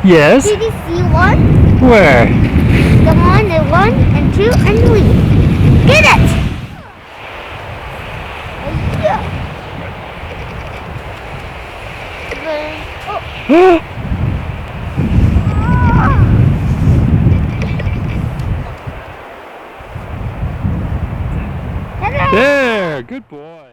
Yes? Did you see one? Where? The one, the 1 and 2 and 3. Get it! Yeah. Oh. There, good boy.